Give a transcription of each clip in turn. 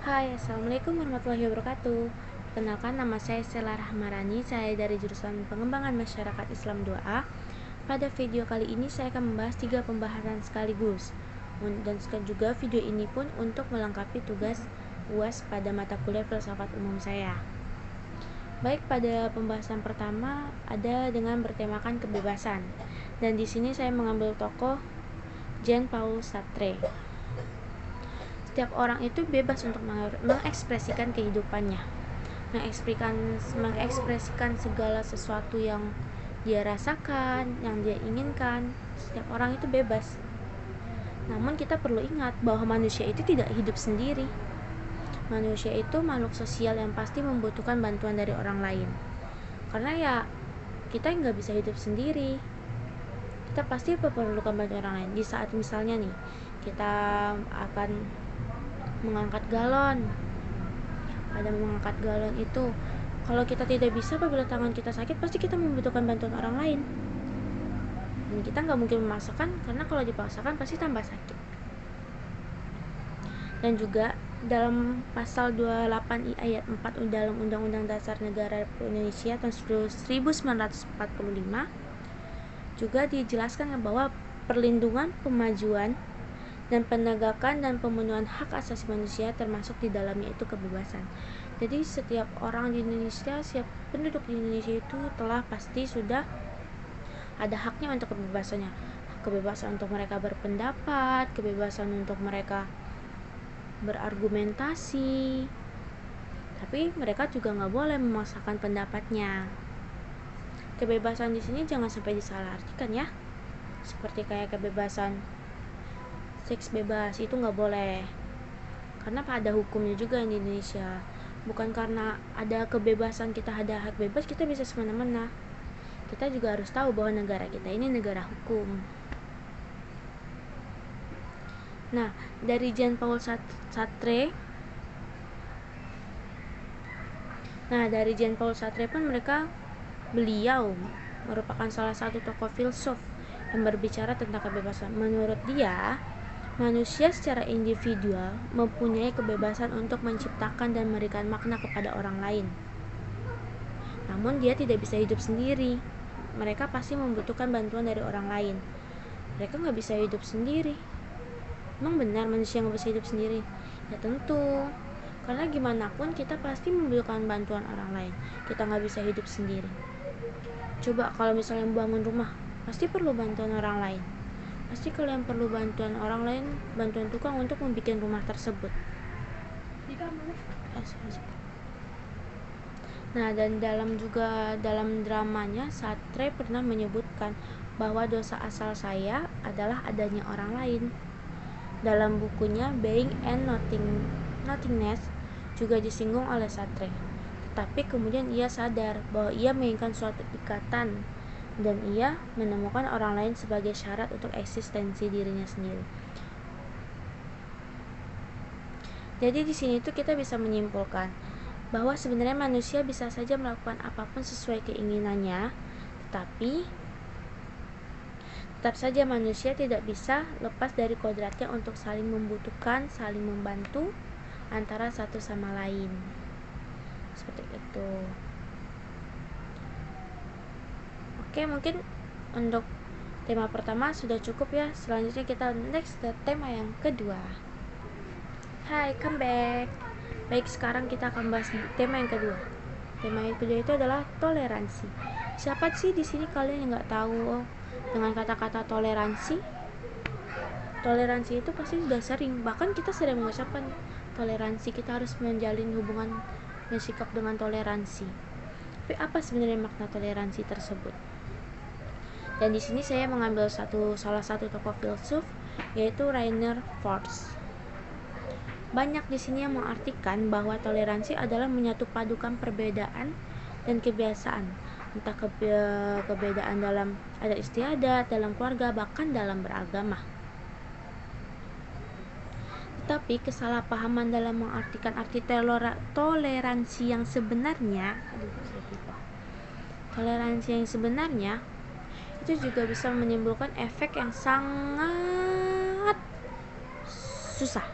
Hai, Assalamualaikum warahmatullahi wabarakatuh. Perkenalkan, nama saya Stella Rahmarani. Saya dari jurusan Pengembangan Masyarakat Islam 2A. Pada video kali ini saya akan membahas 3 pembahasan sekaligus. Dan juga video ini pun untuk melengkapi tugas UAS pada mata kuliah filsafat umum saya. Baik, pada pembahasan pertama ada dengan bertemakan kebebasan. Dan di sini saya mengambil tokoh Jean-Paul Sartre. Setiap orang itu bebas untuk mengekspresikan kehidupannya, mengekspresikan segala sesuatu yang dia rasakan, yang dia inginkan. Setiap orang itu bebas. Namun kita perlu ingat bahwa manusia itu tidak hidup sendiri. Manusia itu makhluk sosial yang pasti membutuhkan bantuan dari orang lain. Karena ya kita nggak bisa hidup sendiri. Kita pasti memerlukan bantuan orang lain. Di saat misalnya nih kita akan mengangkat galon. Pada mengangkat galon itu, kalau kita tidak bisa apabila tangan kita sakit, pasti kita membutuhkan bantuan orang lain. Dan kita nggak mungkin memaksakan, karena kalau dipaksakan pasti tambah sakit. Dan juga dalam pasal 28I ayat 4 dalam Undang-Undang Dasar Negara Republik Indonesia tahun 1945 juga dijelaskan bahwa perlindungan, pemajuan, dan penegakan dan pemenuhan hak asasi manusia termasuk di dalamnya itu kebebasan. Jadi setiap orang di Indonesia, setiap penduduk di Indonesia itu telah pasti sudah ada haknya untuk kebebasannya. Kebebasan untuk mereka berpendapat, kebebasan untuk mereka berargumentasi. Tapi mereka juga nggak boleh memaksakan pendapatnya. Kebebasan di sini jangan sampai disalahartikan ya. Seperti kayak kebebasan seks bebas, itu nggak boleh, karena ada hukumnya juga di Indonesia. Bukan karena ada kebebasan kita ada hak bebas kita bisa semena-mena. Kita juga harus tahu bahwa negara kita ini negara hukum. Nah, dari Jean-Paul Sartre pun beliau merupakan salah satu tokoh filsuf yang berbicara tentang kebebasan. Menurut dia, manusia secara individual mempunyai kebebasan untuk menciptakan dan memberikan makna kepada orang lain. Namun dia tidak bisa hidup sendiri. Mereka pasti membutuhkan bantuan dari orang lain. Mereka nggak bisa hidup sendiri. Emang benar manusia nggak bisa hidup sendiri? Ya tentu. Karena gimana pun kita pasti membutuhkan bantuan orang lain. Kita nggak bisa hidup sendiri. Coba kalau misalnya membangun rumah, pasti perlu bantuan orang lain. Pasti kalian perlu bantuan orang lain, bantuan tukang untuk membuat rumah tersebut. Nah, dan dalam dramanya Sartre pernah menyebutkan bahwa dosa asal saya adalah adanya orang lain. Dalam bukunya Being and Nothingness juga disinggung oleh Sartre. Tetapi kemudian ia sadar bahwa ia menginginkan suatu ikatan, dan ia menemukan orang lain sebagai syarat untuk eksistensi dirinya sendiri. Jadi di sini tuh kita bisa menyimpulkan bahwa sebenarnya manusia bisa saja melakukan apapun sesuai keinginannya, tetapi tetap saja manusia tidak bisa lepas dari kodratnya untuk saling membutuhkan, saling membantu antara satu sama lain. Seperti itu. Oke, mungkin untuk tema pertama sudah cukup ya. Selanjutnya kita next ke tema yang kedua. Hai, come back. Baik, sekarang kita akan bahas tema yang kedua. Tema yang kedua itu adalah toleransi. Siapa sih di sini kalian yang nggak tahu dengan kata-kata toleransi? Toleransi itu pasti sudah sering, bahkan kita sering mengucapkan toleransi. Kita harus menjalin hubungan bersikap dengan toleransi. Tapi apa sebenarnya makna toleransi tersebut? Dan di sini saya mengambil salah satu tokoh filsuf, yaitu Rainer Forst. Banyak di sini yang mengartikan bahwa toleransi adalah menyatu padukan perbedaan dan kebiasaan, entah keberbedaan dalam adat istiadat, dalam keluarga, bahkan dalam beragama. Tetapi kesalahpahaman dalam mengartikan arti toleransi yang sebenarnya, itu juga bisa menimbulkan efek yang sangat susah.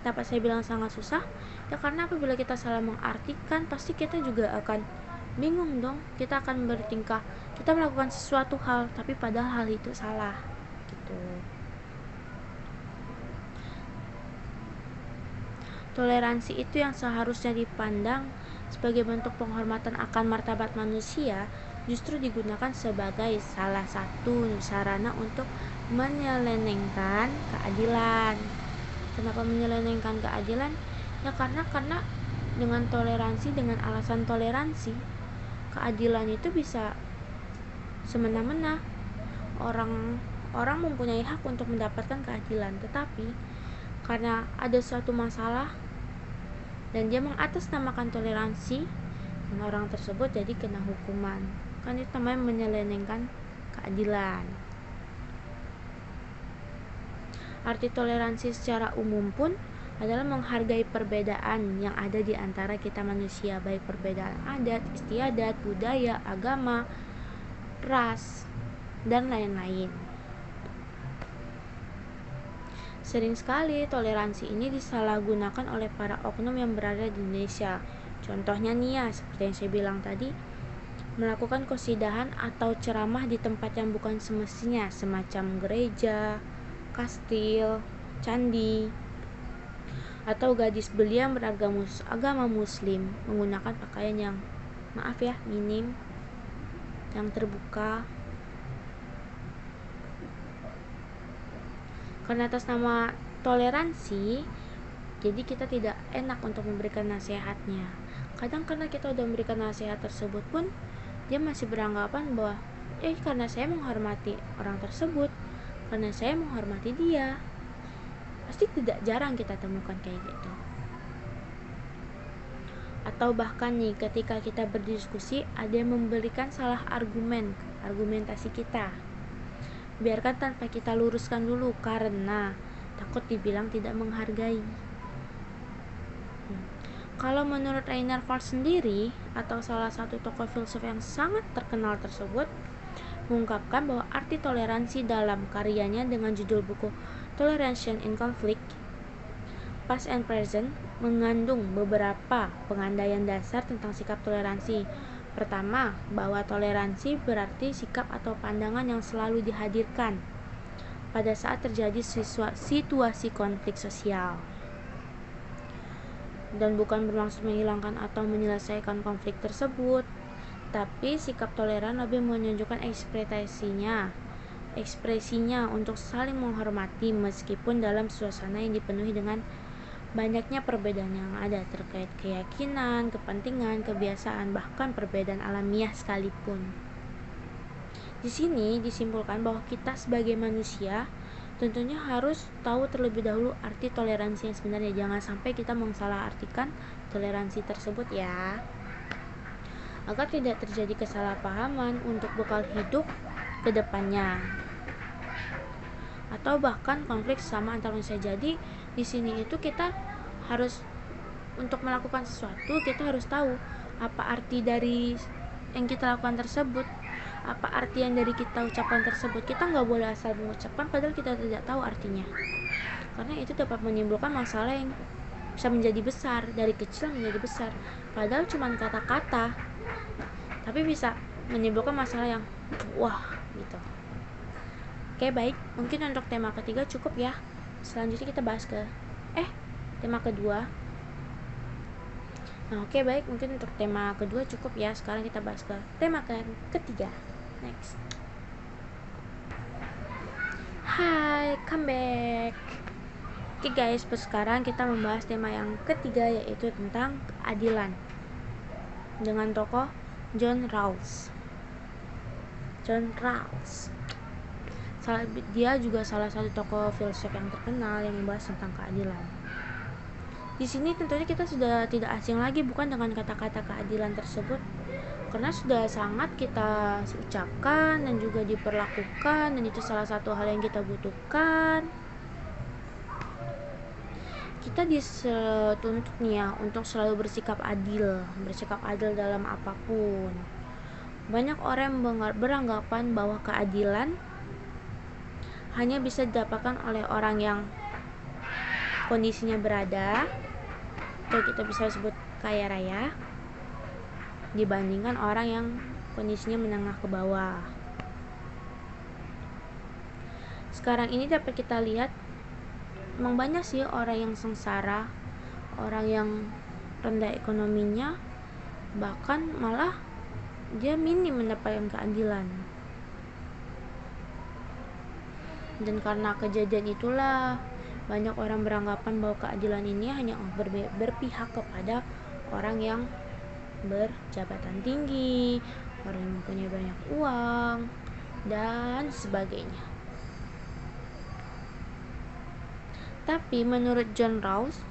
Kenapa saya bilang sangat susah? Ya karena apabila kita salah mengartikan, pasti kita juga akan bingung dong. Kita akan bertingkah, kita melakukan sesuatu hal, tapi padahal hal itu salah gitu. Toleransi itu yang seharusnya dipandang sebagai bentuk penghormatan akan martabat manusia, justru digunakan sebagai salah satu sarana untuk menyelewengkan keadilan. Kenapa menyelewengkan keadilan? Ya karena dengan toleransi, dengan alasan toleransi, keadilan itu bisa semena-mena. Orang mempunyai hak untuk mendapatkan keadilan, tetapi karena ada suatu masalah dan dia mengatasnamakan toleransi, dan orang tersebut jadi kena hukuman. Kan itu namanya menyelewengkan keadilan. Arti toleransi secara umum pun adalah menghargai perbedaan yang ada di antara kita manusia, baik perbedaan adat, istiadat, budaya, agama, ras, dan lain-lain. Sering sekali toleransi ini disalahgunakan oleh para oknum yang berada di Indonesia. Contohnya nih ya, seperti yang saya bilang tadi, melakukan qasidahan atau ceramah di tempat yang bukan semestinya, semacam gereja, kastil, candi, atau gadis belia beragama muslim menggunakan pakaian yang, maaf ya, minim, yang terbuka. Karena atas nama toleransi, jadi kita tidak enak untuk memberikan nasihatnya. Kadang karena kita udah memberikan nasihat tersebut pun, dia masih beranggapan bahwa karena saya menghormati orang tersebut, karena saya menghormati dia. Pasti tidak jarang kita temukan kayak gitu. Atau bahkan nih, ketika kita berdiskusi, ada yang memberikan salah argumentasi kita. Biarkan tanpa kita luruskan dulu, karena takut dibilang tidak menghargai. Kalau menurut Rainer Valls sendiri, atau salah satu tokoh filsuf yang sangat terkenal tersebut, mengungkapkan bahwa arti toleransi dalam karyanya dengan judul buku Toleration in Conflict, Past and Present, mengandung beberapa pengandaian dasar tentang sikap toleransi. Pertama, bahwa toleransi berarti sikap atau pandangan yang selalu dihadirkan pada saat terjadi situasi konflik sosial, dan bukan bermaksud menghilangkan atau menyelesaikan konflik tersebut. Tapi sikap toleran lebih menunjukkan ekspresinya untuk saling menghormati meskipun dalam suasana yang dipenuhi dengan banyaknya perbedaan yang ada terkait keyakinan, kepentingan, kebiasaan, bahkan perbedaan alamiah sekalipun. Di sini disimpulkan bahwa kita sebagai manusia tentunya harus tahu terlebih dahulu arti toleransi yang sebenarnya. Jangan sampai kita mensalahartikan toleransi tersebut ya, agar tidak terjadi kesalahpahaman untuk bekal hidup ke depannya, atau bahkan konflik sesama antar manusia. Jadi di sini itu kita harus, untuk melakukan sesuatu, kita harus tahu apa arti dari yang kita lakukan tersebut, apa arti yang dari kita ucapkan tersebut. Kita nggak boleh asal mengucapkan padahal kita tidak tahu artinya, karena itu dapat menimbulkan masalah yang bisa menjadi besar, dari kecil menjadi besar. Padahal cuma kata-kata, tapi bisa menimbulkan masalah yang wah gitu. Oke, baik, mungkin untuk tema ketiga cukup ya. Selanjutnya kita bahas ke tema kedua. Nah, oke, baik, mungkin untuk tema kedua cukup ya. Sekarang kita bahas ke tema ketiga. Next. Hai, come back. Oke guys, sekarang kita membahas tema yang ketiga, yaitu tentang keadilan, dengan tokoh John Rawls. Dia juga salah satu tokoh filsuf yang terkenal yang membahas tentang keadilan. Di sini tentunya kita sudah tidak asing lagi bukan dengan kata-kata keadilan tersebut, karena sudah sangat kita ucapkan dan juga diperlakukan, dan itu salah satu hal yang kita butuhkan. Kita dituntut nih ya untuk selalu bersikap adil dalam apapun. Banyak orang beranggapan bahwa keadilan hanya bisa didapatkan oleh orang yang kondisinya berada, atau kita bisa sebut kaya raya, dibandingkan orang yang kondisinya menengah ke bawah. Sekarang ini dapat kita lihat memang banyak sih orang yang sengsara, orang yang rendah ekonominya, bahkan malah dia minim mendapatkan keadilan. Dan karena kejadian itulah banyak orang beranggapan bahwa keadilan ini hanya berpihak kepada orang yang berjabatan tinggi, orang yang mempunyai banyak uang, dan sebagainya. Tapi menurut John Rawls,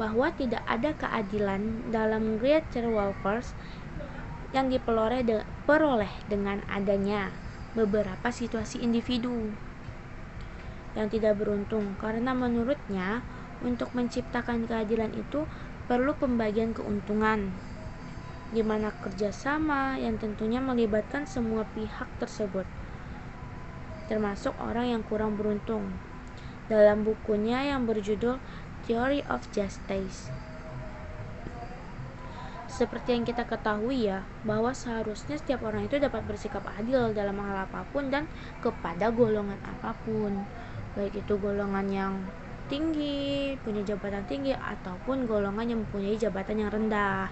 bahwa tidak ada keadilan dalam greater welfare yang diperoleh dengan adanya beberapa situasi individu yang tidak beruntung, karena menurutnya untuk menciptakan keadilan itu perlu pembagian keuntungan, di mana kerjasama yang tentunya melibatkan semua pihak tersebut, termasuk orang yang kurang beruntung. Dalam bukunya yang berjudul Theory of Justice, seperti yang kita ketahui ya, bahwa seharusnya setiap orang itu dapat bersikap adil dalam hal apapun dan kepada golongan apapun, baik itu golongan yang tinggi, punya jabatan tinggi, ataupun golongan yang mempunyai jabatan yang rendah.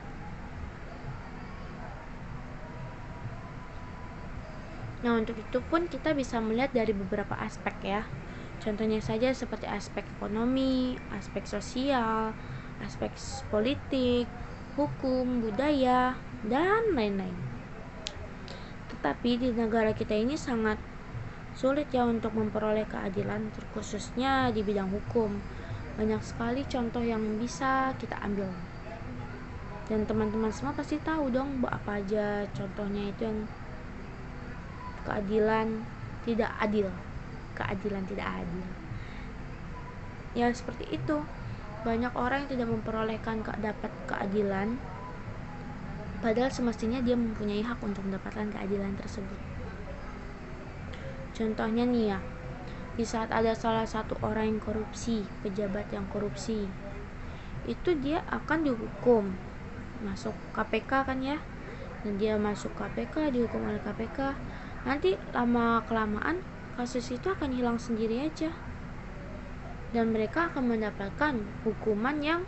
Nah, untuk itu pun kita bisa melihat dari beberapa aspek ya. Contohnya saja seperti aspek ekonomi, aspek sosial, aspek politik, hukum, budaya, dan lain-lain. Tetapi di negara kita ini sangat sulit ya untuk memperoleh keadilan, terkhususnya di bidang hukum. Banyak sekali contoh yang bisa kita ambil. Dan teman-teman semua pasti tahu dong apa aja contohnya itu yang keadilan tidak adil. Keadilan tidak adil. Ya seperti itu. Banyak orang yang tidak memperolehkan dapat keadilan, padahal semestinya dia mempunyai hak untuk mendapatkan keadilan tersebut. Contohnya nih ya, di saat ada salah satu orang yang korupsi, pejabat yang korupsi, itu dia akan dihukum, masuk KPK kan ya, dan dia masuk KPK, dihukum oleh KPK. Nanti lama kelamaan kasus itu akan hilang sendiri aja, dan mereka akan mendapatkan hukuman yang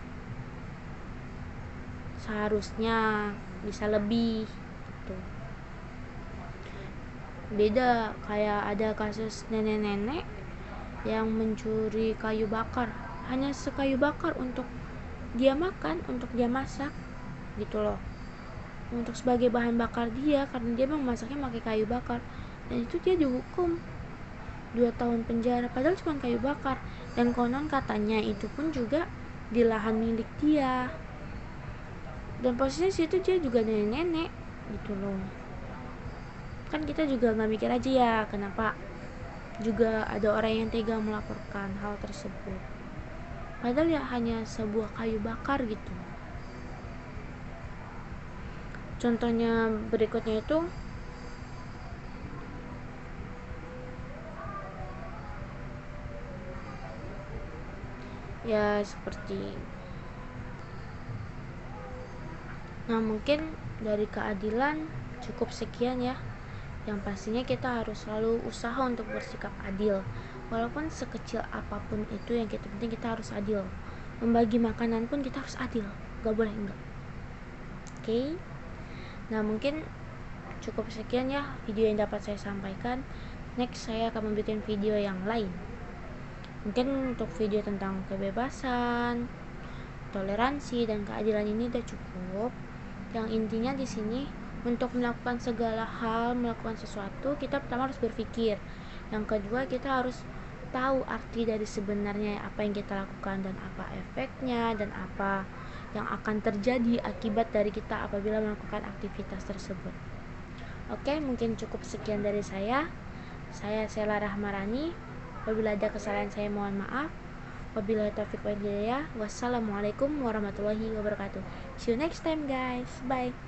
seharusnya bisa lebih gitu. Beda kayak ada kasus nenek-nenek yang mencuri kayu bakar, hanya sekayu bakar untuk dia makan, untuk dia masak gitu loh, untuk sebagai bahan bakar dia, karena dia memasaknya pakai kayu bakar, dan itu dia dihukum 2 tahun penjara, padahal cuma kayu bakar, dan konon katanya itu pun juga di lahan milik dia, dan posisinya situ dia juga nenek-nenek gitu loh. Kan kita juga nggak mikir aja ya, kenapa juga ada orang yang tega melaporkan hal tersebut, padahal ya hanya sebuah kayu bakar gitu. Contohnya berikutnya itu ya seperti, nah mungkin dari keadilan cukup sekian ya. Yang pastinya kita harus selalu usaha untuk bersikap adil, walaupun sekecil apapun itu, yang penting kita harus adil. Membagi makanan pun kita harus adil, gak boleh enggak. Oke. Nah mungkin cukup sekian ya video yang dapat saya sampaikan. Next saya akan membuat video yang lain, mungkin untuk video tentang kebebasan, toleransi, dan keadilan ini udah cukup. Yang intinya di sini, untuk melakukan segala hal, melakukan sesuatu, kita pertama harus berpikir. Yang kedua, kita harus tahu arti dari sebenarnya apa yang kita lakukan, dan apa efeknya, dan apa yang akan terjadi akibat dari kita apabila melakukan aktivitas tersebut. Oke, mungkin cukup sekian dari saya. Saya Sela Rahmarani. Apabila ada kesalahan saya mohon maaf. Wabillahi taufiq wal hidayah. Wassalamualaikum warahmatullahi wabarakatuh. See you next time guys. Bye.